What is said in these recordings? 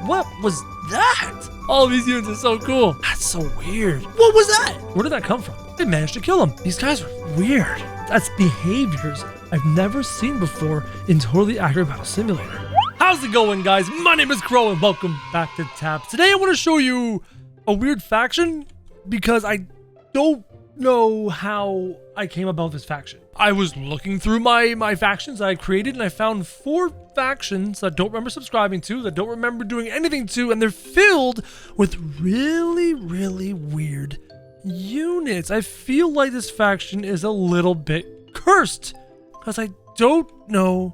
What was that? All these units are so cool. That's so weird. What was that? Where did that come from? They managed to kill him. These guys are weird. That's behaviors I've never seen before in Totally Accurate Battle Simulator. How's it going, guys? My name is Crow and welcome back to Tabs. Today I want to show you a weird faction because I don't know how I came about this faction. I was looking through my factions I created and I found 4 factions that I don't remember subscribing to, that I don't remember doing anything to, and they're filled with really weird units. I feel like this faction is a little bit cursed because I don't know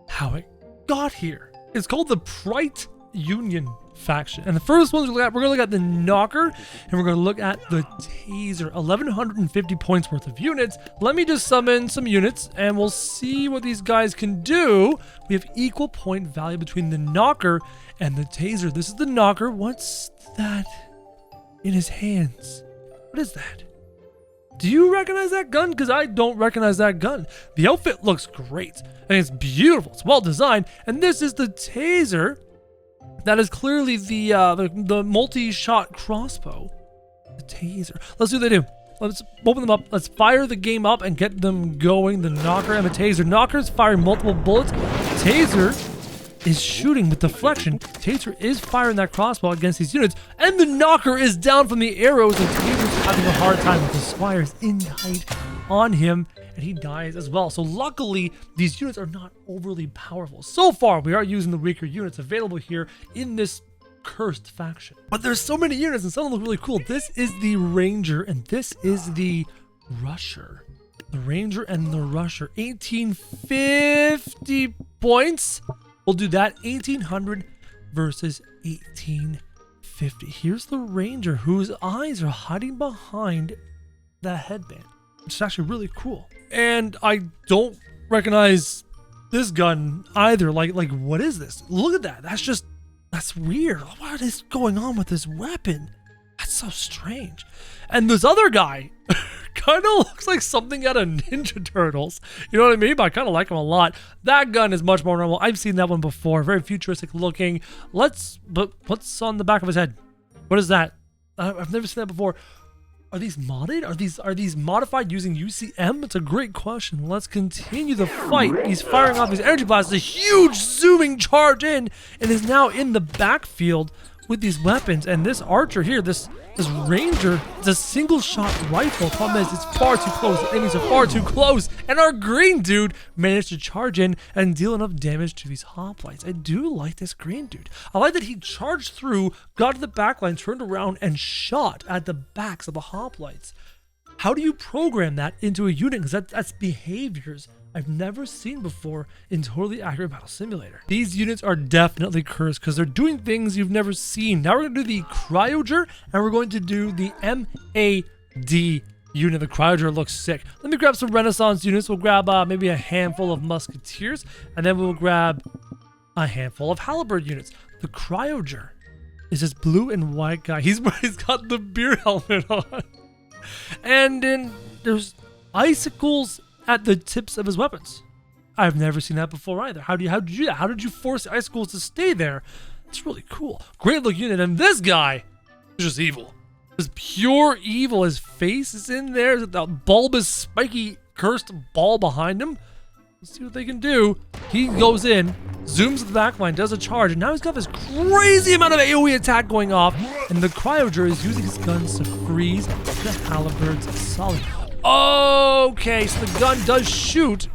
how it got here. It's called the Prite Union faction, and the first one we're gonna look at the Knocker, and we're gonna look at the Taser. 1150 points worth of units. Let me just summon some units and we'll see what these guys can do. We have equal point value between the Knocker and the Taser. This is the Knocker. What's that in his hands? What is that? Do you recognize that gun? Because I don't recognize that gun. The outfit looks great and it's beautiful. It's well designed. And this is the Taser. That is clearly the multi-shot crossbow. The Taser. Let's see what they do. Let's open them up. Let's fire the game up and get them going. The Knocker and the Taser. Knocker's firing multiple bullets. Taser is shooting with deflection. Taser is firing that crossbow against these units. And the Knocker is down from the arrows. And Taser's having a hard time with the Squires in tight on him. And he dies as well. So luckily, these units are not overly powerful. So far, we are using the weaker units available here in this cursed faction. But there's so many units and some of them look really cool. This is the Ranger and this is the Rusher. The Ranger and the Rusher. 1850 points. We'll do that. 1800 versus 1850. Here's the Ranger whose eyes are hiding behind the headband, which is actually really cool. And I don't recognize this gun either. Like what is this? Look at that. That's weird. What is going on with this weapon? That's so strange. And this other guy kind of looks like something out of Ninja Turtles. You know what I mean? But I kind of like him a lot. That gun is much more normal. I've seen that one before. Very futuristic looking. But what's on the back of his head? What is that? I've never seen that before. Are these modded? Are these modified using UCM? It's a great question. Let's continue the fight. He's firing off his energy blast, a huge zooming charge in, and is now in the backfield with these weapons. And this archer here, this Ranger, it's a single shot rifle. Problem is, it's far too close. The enemies are far too close. And our green dude managed to charge in and deal enough damage to these hoplites. I do like this green dude. I like that he charged through, got to the back line, turned around, and shot at the backs of the hoplites. How do you program that into a unit? Because that's behaviors I've never seen before in Totally Accurate Battle Simulator. These units are definitely cursed because they're doing things you've never seen. Now we're going to do the Cryoger and we're going to do the MAD unit. The Cryoger looks sick. Let me grab some Renaissance units. We'll grab maybe a handful of Musketeers and then we'll grab a handful of Halberd units. The Cryoger is this blue and white guy. He's got the beer helmet on. And then there's icicles at the tips of his weapons. I've never seen that before either. How did you do that? How did you force the icicles to stay there? It's really cool. Great look unit. And this guy is just evil. Just pure evil. His face is in there. That bulbous, spiky, cursed ball behind him. Let's see what they can do. He goes in, zooms to the back line, does a charge, and now he's got this crazy amount of AoE attack going off, and the Cryoger is using his guns to freeze the Halberds solid. Okay, so the gun does shoot,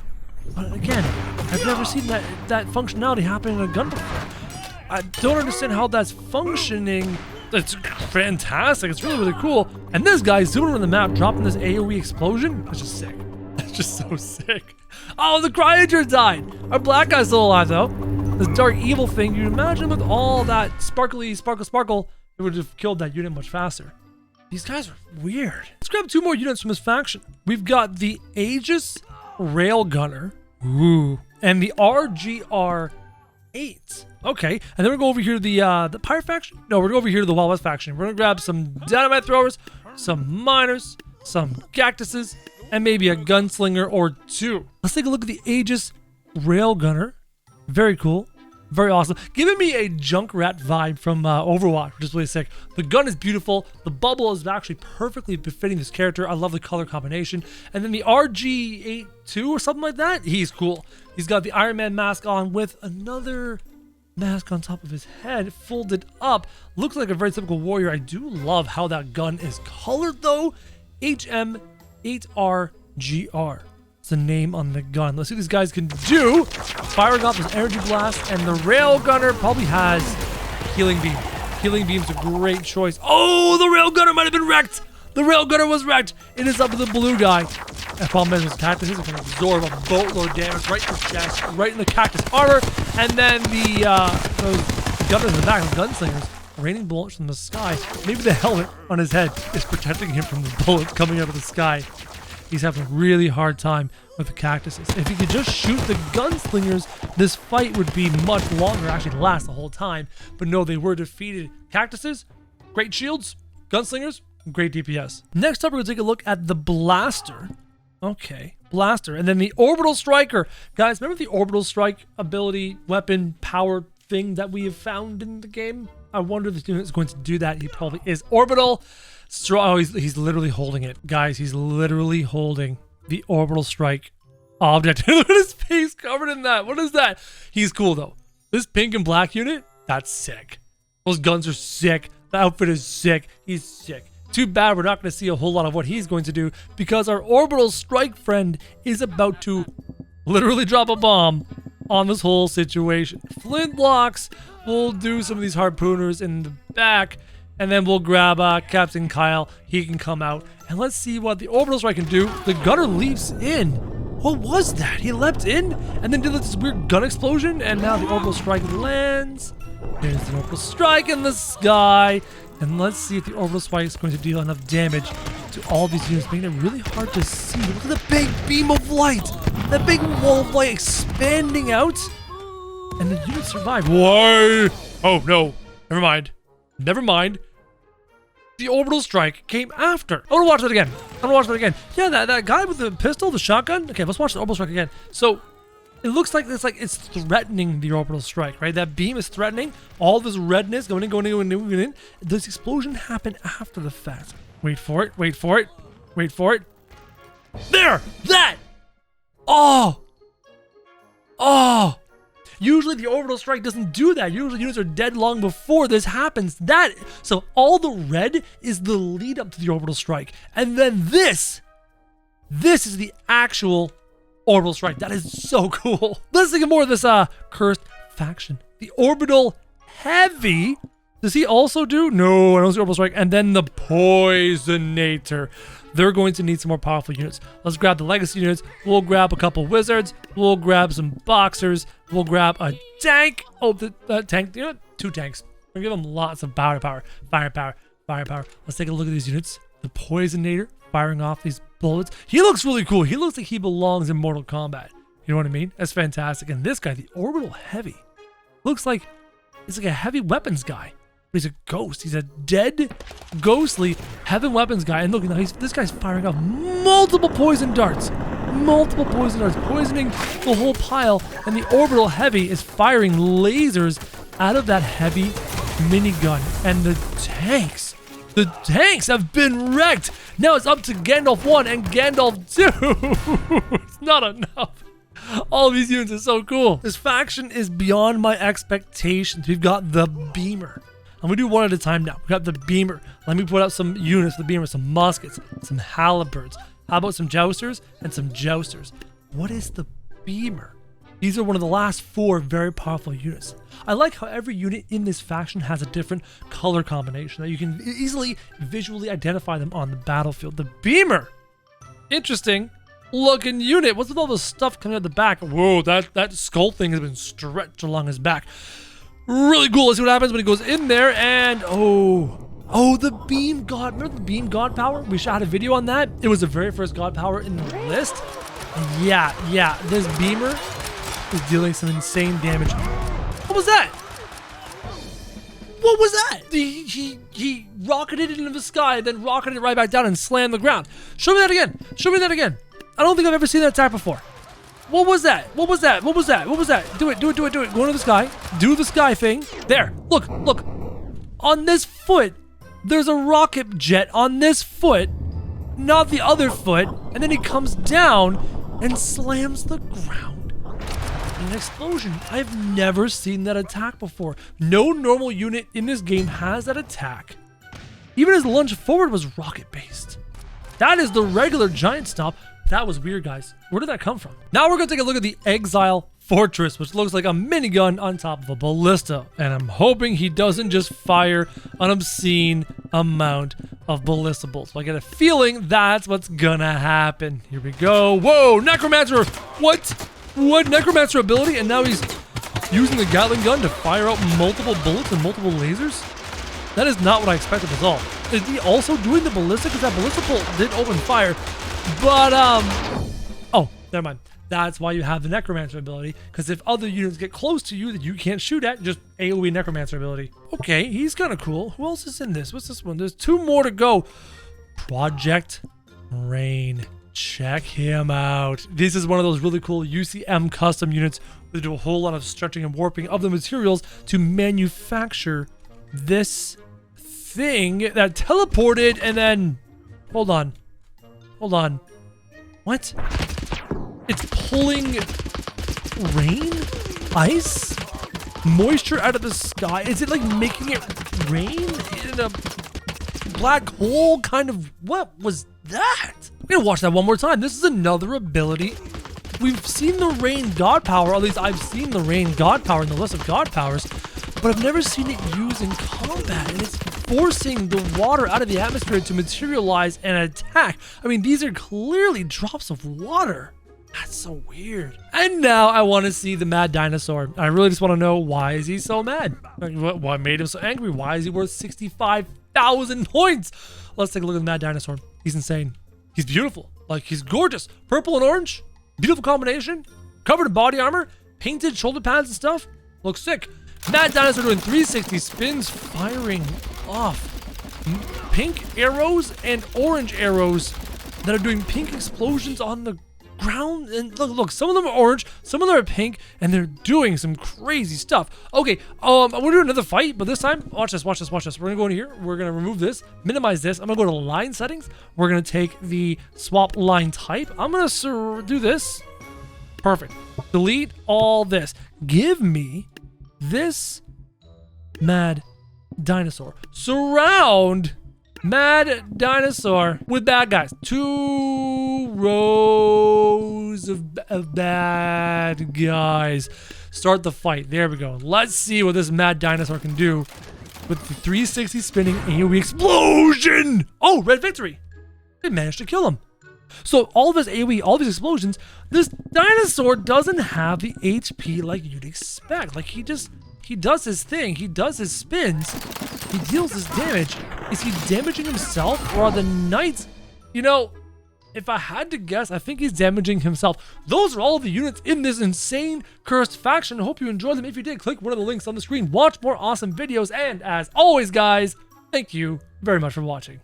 but again, I've never seen that functionality happen in a gun before. I don't understand how that's functioning. It's fantastic. It's really cool. And this guy zooming on the map, dropping this AoE explosion. That's just sick. That's just so sick. Oh, the Cryoger died. Our black guy's still alive though. This dark evil thing. You imagine with all that sparkle, it would have killed that unit much faster. These guys are weird. Let's grab 2 more units from this faction. We've got the Aegis Railgunner. Ooh. And the RGR-8. Okay. And then we're going over here to the Pirate faction. No, we're going over here to the Wild West faction. We're going to grab some dynamite throwers, some miners, some cactuses, and maybe a gunslinger or 2. Let's take a look at the Aegis Railgunner. Very cool. Very awesome. Giving me a Junkrat vibe from Overwatch, which is really sick. The gun is beautiful. The bubble is actually perfectly befitting this character. I love the color combination. And then the RG82 or something like that, he's cool. He's got the Iron Man mask on with another mask on top of his head, folded up. Looks like a very typical warrior. I do love how that gun is colored though. HM8RGR. It's the name on the gun. Let's see what these guys can do. Firing off his energy blast, and the railgunner probably has healing beam. Healing beam's a great choice. Oh, the railgunner might have been wrecked. The railgunner was wrecked. It is up to the blue guy. The problem is his cactuses can absorb a boatload of damage right in the chest, right in the cactus armor, and then the gunners in the back, the gunslingers, raining bullets from the sky. Maybe the helmet on his head is protecting him from the bullets coming out of the sky. He's having a really hard time with the cactuses. If he could just shoot the gunslingers, this fight would be much longer, actually last the whole time. But no, they were defeated. Cactuses, great shields. Gunslingers, great DPS. Next up, we're going to take a look at the blaster. Okay, blaster. And then the orbital striker. Guys, remember the orbital strike ability, weapon, power thing that we have found in the game? I wonder if this unit is going to do that. He probably is. Orbital. Oh, he's literally holding it. Guys, he's literally holding the orbital strike object. Look at his face covered in that. What is that? He's cool, though. This pink and black unit, that's sick. Those guns are sick. The outfit is sick. He's sick. Too bad we're not going to see a whole lot of what he's going to do because our orbital strike friend is about to literally drop a bomb on this whole situation. Flintlocks. We'll do some of these harpooners in the back. And then we'll grab Captain Kyle. He can come out. And let's see what the orbital strike can do. The gunner leaps in. What was that? He leapt in and then did this weird gun explosion. And now the orbital strike lands. There's the orbital strike in the sky. And let's see if the orbital strike is going to deal enough damage to all these units, making it really hard to see. Look at the big beam of light. That big wall of light expanding out. And the units survive. Why? Oh, no. Never mind. Never mind. The orbital strike came after. I want to watch that again. Yeah, that guy with the pistol, the shotgun. Okay, let's watch the orbital strike again. So it looks like it's threatening the orbital strike, right? That beam is threatening. All this redness going in. This explosion happened after the fact. Wait for it. There! That! Oh! Usually the orbital strike doesn't do that. Usually units are dead long before this happens. So all the red is the lead up to the orbital strike. And then this is the actual orbital strike. That is so cool. Let's think of more of this cursed faction. The orbital heavy. Does he also do? No, I don't see orbital strike. And then the poisonator. They're going to need some more powerful units. Let's grab the legacy units. We'll grab a couple wizards. We'll grab some boxers. We'll grab a tank. Oh, the tank. You know what? 2 tanks. We're going to give them lots of firepower. Let's take a look at these units. The poisonator firing off these bullets. He looks really cool. He looks like he belongs in Mortal Kombat. You know what I mean? That's fantastic. And this guy, the orbital heavy, looks like it's like a heavy weapons guy. He's a ghost. He's a dead, ghostly heavy weapons guy. And look, this guy's firing off multiple poison darts. Poisoning the whole pile. And the orbital heavy is firing lasers out of that heavy minigun. And the tanks have been wrecked. Now it's up to Gandalf 1 and Gandalf 2. It's not enough. All these units are so cool. This faction is beyond my expectations. We've got the Beamer. I'm going to do one at a time now. We got the Beamer. Let me put out some units for the Beamer. Some muskets, some halberds. How about some jousters and some jousters? What is the Beamer? These are one of the last 4 very powerful units. I like how every unit in this faction has a different color combination that you can easily visually identify them on the battlefield. The Beamer. Interesting looking unit. What's with all the stuff coming out the back? Whoa, that skull thing has been stretched along his back. Really cool. Let's see what happens when he goes in there. And oh, the beam god. Remember the beam god power? We shot a video on that. It was the very first god power in the list. And yeah, this Beamer is dealing some insane damage. What was that? He rocketed into the sky, then rocketed right back down and slammed the ground. Show me that again. I don't think I've ever seen that attack before. What was that? What was that? What was that? What was that? Do it, do it, do it, do it. Go into the sky. Do the sky thing. There. Look, look. On this foot, there's a rocket jet on this foot, not the other foot. And then he comes down and slams the ground. An explosion. I've never seen that attack before. No normal unit in this game has that attack. Even his lunge forward was rocket-based. That is the regular giant stomp. That was weird, guys. Where did that come from? Now we're going to take a look at the Exile Fortress, which looks like a minigun on top of a ballista. And I'm hoping he doesn't just fire an obscene amount of ballista bolts. So I get a feeling that's what's gonna happen. Here we go. Whoa, Necromancer! What? What Necromancer ability? And now he's using the Gatling gun to fire out multiple bullets and multiple lasers? That is not what I expected at all. Is he also doing the ballista? Because that ballista bolt did open fire. But, oh, never mind. That's why you have the Necromancer ability. Because if other units get close to you that you can't shoot at, just AoE Necromancer ability. Okay, he's kind of cool. Who else is in this? What's this one? There's 2 more to go. Project Rain. Check him out. This is one of those really cool UCM custom units that do a whole lot of stretching and warping of the materials to manufacture this thing that teleported and then... Hold on. Hold on. What? It's pulling rain? Ice? Moisture out of the sky? Is it like making it rain in a black hole kind of... What was that? I'm gonna watch that one more time. This is another ability. We've seen the rain god power, or at least I've seen the rain god power in the list of god powers, but I've never seen it used in combat, and it's forcing the water out of the atmosphere to materialize and attack. I mean, these are clearly drops of water. That's so weird. And now I want to see the mad dinosaur. I really just want to know, why is he so mad? Like, what made him so angry? Why is he worth 65,000 points? Let's take a look at the mad dinosaur. He's insane. He's beautiful. Like, he's gorgeous. Purple and orange. Beautiful combination. Covered in body armor. Painted shoulder pads and stuff. Looks sick. Mad dinosaur doing 360 spins, firing off pink arrows and orange arrows that are doing pink explosions on the ground. And look, some of them are orange, some of them are pink, and they're doing some crazy stuff. Okay, I'm gonna do another fight, but this time, watch this, watch this, watch this. We're gonna go in here, we're gonna remove this, minimize this. I'm gonna go to line settings. We're gonna take the swap line type. I'm gonna do this. Perfect. Delete all this. Give me this mad dinosaur. Surround mad dinosaur with bad guys. 2 rows of bad guys. Start the fight. There we go. Let's see what this mad dinosaur can do with the 360 spinning AoE explosion. Oh, red victory. They managed to kill him. So all of his AoE, all of his explosions, this dinosaur doesn't have the HP like you'd expect. Like, he does his thing, he does his spins, he deals his damage. Is he damaging himself, or are the knights? You know, if I had to guess, I think he's damaging himself. Those are all of the units in this insane cursed faction. I hope you enjoyed them. If you did, click one of the links on the screen. Watch more awesome videos, and as always, guys, thank you very much for watching.